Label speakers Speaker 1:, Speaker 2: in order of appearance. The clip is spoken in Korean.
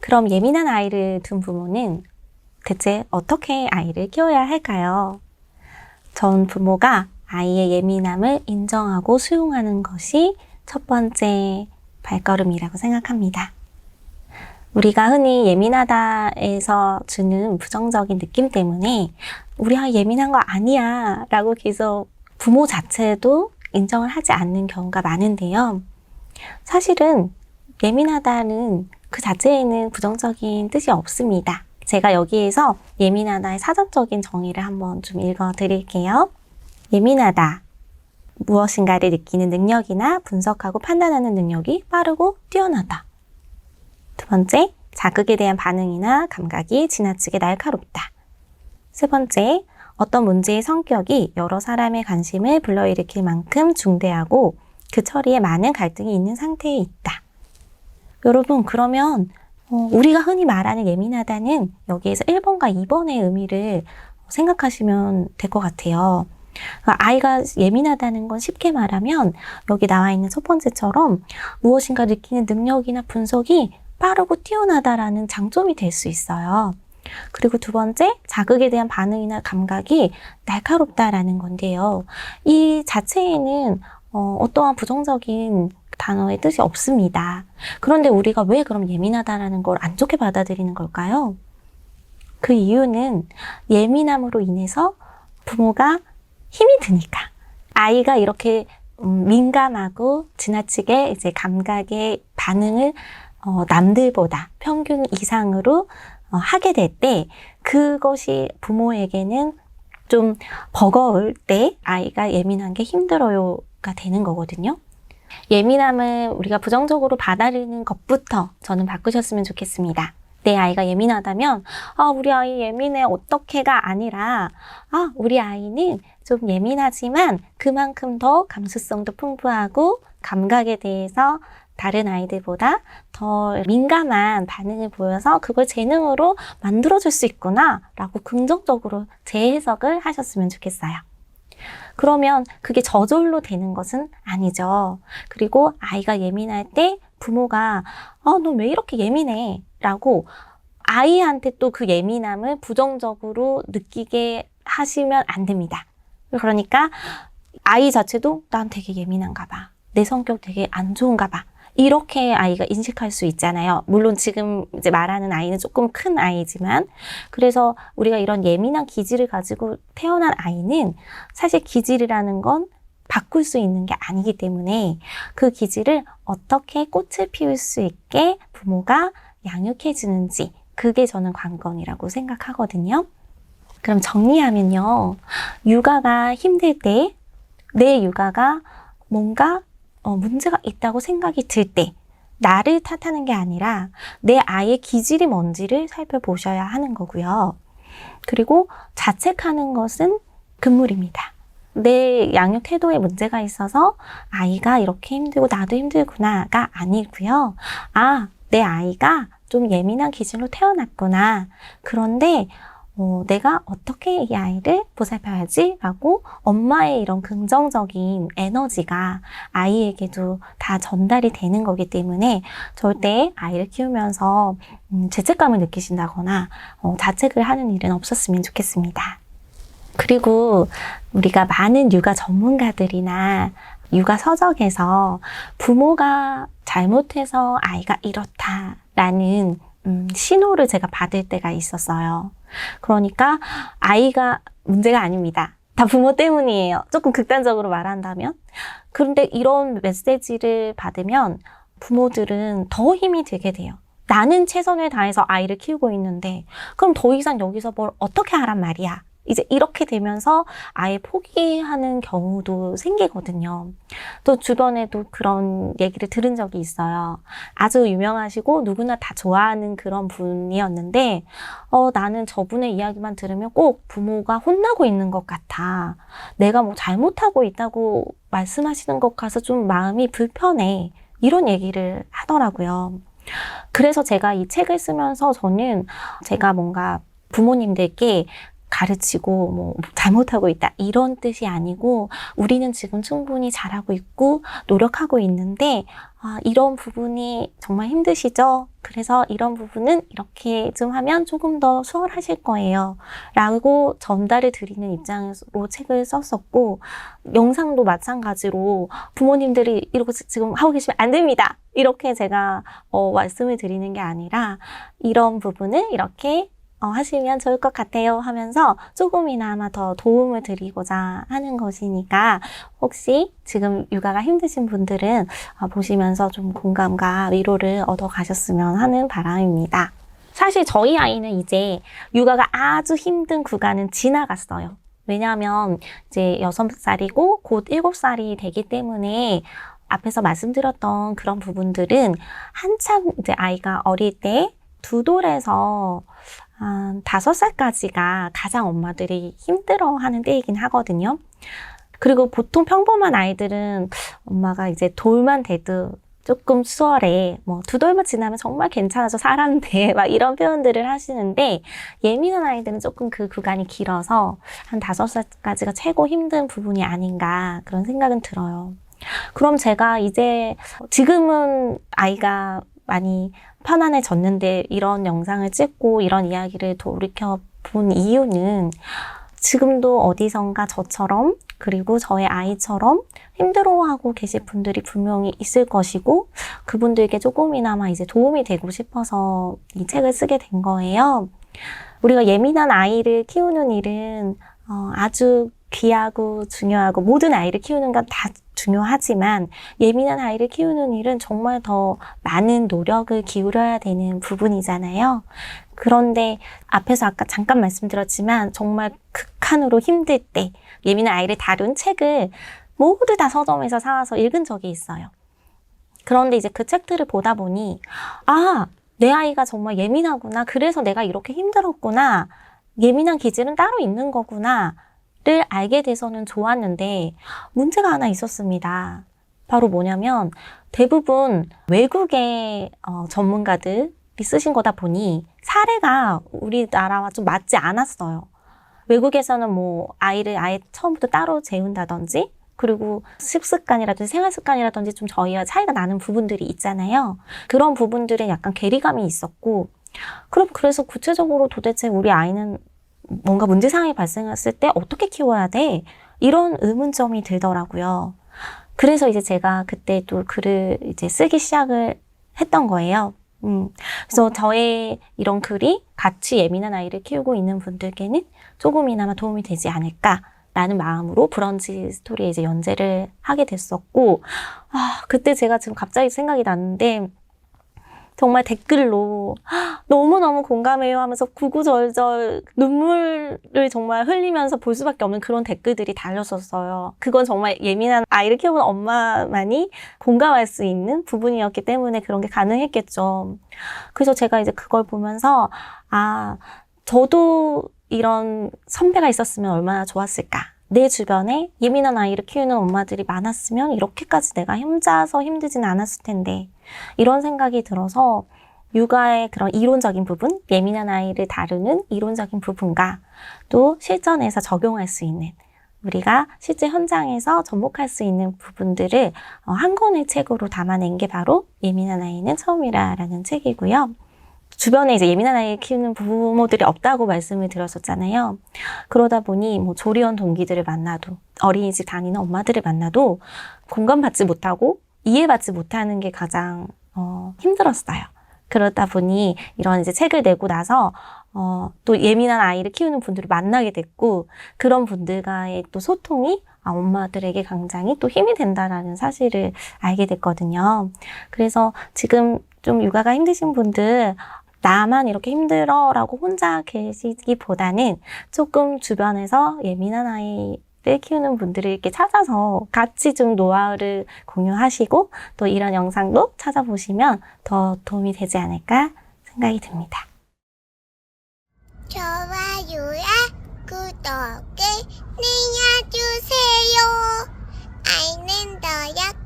Speaker 1: 그럼 예민한 아이를 둔 부모는 대체 어떻게 아이를 키워야 할까요? 전 부모가 아이의 예민함을 인정하고 수용하는 것이 첫 번째 발걸음이라고 생각합니다. 우리가 흔히 예민하다에서 주는 부정적인 느낌 때문에 우리 아이 예민한 거 아니야 라고 계속 부모 자체도 인정을 하지 않는 경우가 많은데요. 사실은 예민하다는 그 자체에는 부정적인 뜻이 없습니다. 제가 여기에서 예민하다의 사전적인 정의를 한번 좀 읽어 드릴게요. 예민하다. 무엇인가를 느끼는 능력이나 분석하고 판단하는 능력이 빠르고 뛰어나다. 두 번째, 자극에 대한 반응이나 감각이 지나치게 날카롭다. 세 번째, 어떤 문제의 성격이 여러 사람의 관심을 불러일으킬 만큼 중대하고 그 처리에 많은 갈등이 있는 상태에 있다. 여러분, 그러면 우리가 흔히 말하는 예민하다는 여기에서 1번과 2번의 의미를 생각하시면 될 것 같아요. 아이가 예민하다는 건 쉽게 말하면 여기 나와 있는 첫 번째처럼 무엇인가 느끼는 능력이나 분석이 빠르고 뛰어나다라는 장점이 될 수 있어요. 그리고 두 번째, 자극에 대한 반응이나 감각이 날카롭다라는 건데요. 이 자체에는 어떠한 부정적인 단어의 뜻이 없습니다. 그런데 우리가 왜 그럼 예민하다라는 걸 안 좋게 받아들이는 걸까요? 그 이유는 예민함으로 인해서 부모가 힘이 드니까. 아이가 이렇게 민감하고 지나치게 이제 감각의 반응을 남들보다 평균 이상으로 하게 될 때 그것이 부모에게는 좀 버거울 때 아이가 예민한 게 힘들어요가 되는 거거든요. 예민함을 우리가 부정적으로 받아들이는 것부터 저는 바꾸셨으면 좋겠습니다. 내 아이가 예민하다면 우리 아이 예민해 어떡해가 아니라 우리 아이는 좀 예민하지만 그만큼 더 감수성도 풍부하고 감각에 대해서 다른 아이들보다 더 민감한 반응을 보여서 그걸 재능으로 만들어줄 수 있구나 라고 긍정적으로 재해석을 하셨으면 좋겠어요. 그러면 그게 저절로 되는 것은 아니죠. 그리고 아이가 예민할 때 부모가 너 왜 이렇게 예민해? 라고 아이한테 또 그 예민함을 부정적으로 느끼게 하시면 안 됩니다. 그러니까 아이 자체도 난 되게 예민한가 봐. 내 성격 되게 안 좋은가 봐. 이렇게 아이가 인식할 수 있잖아요. 물론 지금 이제 말하는 아이는 조금 큰 아이지만, 그래서 우리가 이런 예민한 기질을 가지고 태어난 아이는 사실 기질이라는 건 바꿀 수 있는 게 아니기 때문에 그 기질을 어떻게 꽃을 피울 수 있게 부모가 양육해 주는지, 그게 저는 관건이라고 생각하거든요. 그럼 정리하면요. 육아가 힘들 때, 내 육아가 뭔가 문제가 있다고 생각이 들 때 나를 탓하는 게 아니라 내 아이의 기질이 뭔지를 살펴보셔야 하는 거고요. 그리고 자책하는 것은 금물입니다. 내 양육 태도에 문제가 있어서 아이가 이렇게 힘들고 나도 힘들구나가 아니고요. 내 아이가 좀 예민한 기질로 태어났구나. 그런데 내가 어떻게 이 아이를 보살펴야지? 라고 엄마의 이런 긍정적인 에너지가 아이에게도 다 전달이 되는 거기 때문에 절대 아이를 키우면서 죄책감을 느끼신다거나 자책을 하는 일은 없었으면 좋겠습니다. 그리고 우리가 많은 육아 전문가들이나 육아 서적에서 부모가 잘못해서 아이가 이렇다라는 신호를 제가 받을 때가 있었어요. 그러니까 아이가 문제가 아닙니다. 다 부모 때문이에요. 조금 극단적으로 말한다면. 그런데 이런 메시지를 받으면 부모들은 더 힘이 들게 돼요. 나는 최선을 다해서 아이를 키우고 있는데 그럼 더 이상 여기서 뭘 어떻게 하란 말이야. 이제 이렇게 되면서 아예 포기하는 경우도 생기거든요. 또 주변에도 그런 얘기를 들은 적이 있어요. 아주 유명하시고 누구나 다 좋아하는 그런 분이었는데 나는 저분의 이야기만 들으면 꼭 부모가 혼나고 있는 것 같아. 내가 뭐 잘못하고 있다고 말씀하시는 것 같아서 좀 마음이 불편해. 이런 얘기를 하더라고요. 그래서 제가 이 책을 쓰면서 저는 제가 뭔가 부모님들께 가르치고 뭐 잘못하고 있다 이런 뜻이 아니고 우리는 지금 충분히 잘하고 있고 노력하고 있는데 이런 부분이 정말 힘드시죠? 그래서 이런 부분은 이렇게 좀 하면 조금 더 수월하실 거예요. 라고 전달을 드리는 입장으로 책을 썼었고 영상도 마찬가지로 부모님들이 이러고 지금 하고 계시면 안 됩니다. 이렇게 제가 말씀을 드리는 게 아니라 이런 부분을 이렇게 하시면 좋을 것 같아요 하면서 조금이나마 더 도움을 드리고자 하는 것이니까 혹시 지금 육아가 힘드신 분들은 보시면서 좀 공감과 위로를 얻어 가셨으면 하는 바람입니다. 사실 저희 아이는 이제 육아가 아주 힘든 구간은 지나갔어요. 왜냐하면 이제 6살이고 곧 7살이 되기 때문에 앞에서 말씀드렸던 그런 부분들은 한참 이제 아이가 어릴 때 두 돌에서 한 5살까지가 가장 엄마들이 힘들어하는 때이긴 하거든요. 그리고 보통 평범한 아이들은 엄마가 이제 돌만 돼도 조금 수월해. 뭐 2돌만 지나면 정말 괜찮아져 살았는데 막 이런 표현들을 하시는데 예민한 아이들은 조금 그 구간이 길어서 한 5살까지가 최고 힘든 부분이 아닌가 그런 생각은 들어요. 그럼 제가 이제 지금은 아이가 많이 편안해졌는데 이런 영상을 찍고 이런 이야기를 돌이켜 본 이유는 지금도 어디선가 저처럼 그리고 저의 아이처럼 힘들어하고 계실 분들이 분명히 있을 것이고 그분들께 조금이나마 이제 도움이 되고 싶어서 이 책을 쓰게 된 거예요. 우리가 예민한 아이를 키우는 일은 아주 귀하고 중요하고 모든 아이를 키우는 건 다 중요하지만 예민한 아이를 키우는 일은 정말 더 많은 노력을 기울여야 되는 부분이잖아요. 그런데 앞에서 아까 잠깐 말씀드렸지만 정말 극한으로 힘들 때 예민한 아이를 다룬 책을 모두 다 서점에서 사와서 읽은 적이 있어요. 그런데 이제 그 책들을 보다 보니 내 아이가 정말 예민하구나. 그래서 내가 이렇게 힘들었구나. 예민한 기질은 따로 있는 거구나. 를 알게 돼서는 좋았는데 문제가 하나 있었습니다. 바로 뭐냐면 대부분 외국의 전문가들이 쓰신 거다 보니 사례가 우리나라와 좀 맞지 않았어요. 외국에서는 뭐 아이를 아예 처음부터 따로 재운다든지 그리고 식습관이라든지 생활습관이라든지 좀 저희와 차이가 나는 부분들이 있잖아요. 그런 부분들에 약간 괴리감이 있었고 그래서 구체적으로 도대체 우리 아이는 뭔가 문제사항이 발생했을 때 어떻게 키워야 돼? 이런 의문점이 들더라고요. 그래서 이제 제가 그때 또 글을 이제 쓰기 시작을 했던 거예요. 그래서 저의 이런 글이 같이 예민한 아이를 키우고 있는 분들께는 조금이나마 도움이 되지 않을까라는 마음으로 브런치 스토리에 이제 연재를 하게 됐었고, 그때 제가 지금 갑자기 생각이 났는데, 정말 댓글로 너무너무 공감해요 하면서 구구절절 눈물을 정말 흘리면서 볼 수밖에 없는 그런 댓글들이 달렸었어요. 그건 정말 예민한 아이를 키우는 엄마만이 공감할 수 있는 부분이었기 때문에 그런 게 가능했겠죠. 그래서 제가 이제 그걸 보면서 저도 이런 선배가 있었으면 얼마나 좋았을까. 내 주변에 예민한 아이를 키우는 엄마들이 많았으면 이렇게까지 내가 혼자서 힘들진 않았을 텐데 이런 생각이 들어서 육아의 그런 이론적인 부분, 예민한 아이를 다루는 이론적인 부분과 또 실전에서 적용할 수 있는 우리가 실제 현장에서 접목할 수 있는 부분들을 한 권의 책으로 담아낸 게 바로 예민한 아이는 처음이라라는 책이고요. 주변에 이제 예민한 아이 키우는 부모들이 없다고 말씀을 드렸었잖아요. 그러다 보니 뭐 조리원 동기들을 만나도 어린이집 다니는 엄마들을 만나도 공감받지 못하고 이해받지 못하는 게 가장 힘들었어요. 그러다 보니 이런 이제 책을 내고 나서 또 예민한 아이를 키우는 분들을 만나게 됐고 그런 분들과의 또 소통이 엄마들에게 굉장히 또 힘이 된다라는 사실을 알게 됐거든요. 그래서 지금 좀 육아가 힘드신 분들 나만 이렇게 힘들어라고 혼자 계시기보다는 조금 주변에서 예민한 아이를 키우는 분들을 이렇게 찾아서 같이 좀 노하우를 공유하시고 또 이런 영상도 찾아보시면 더 도움이 되지 않을까 생각이 듭니다.
Speaker 2: 좋아요와 구독을 눌러주세요. 아이는 너야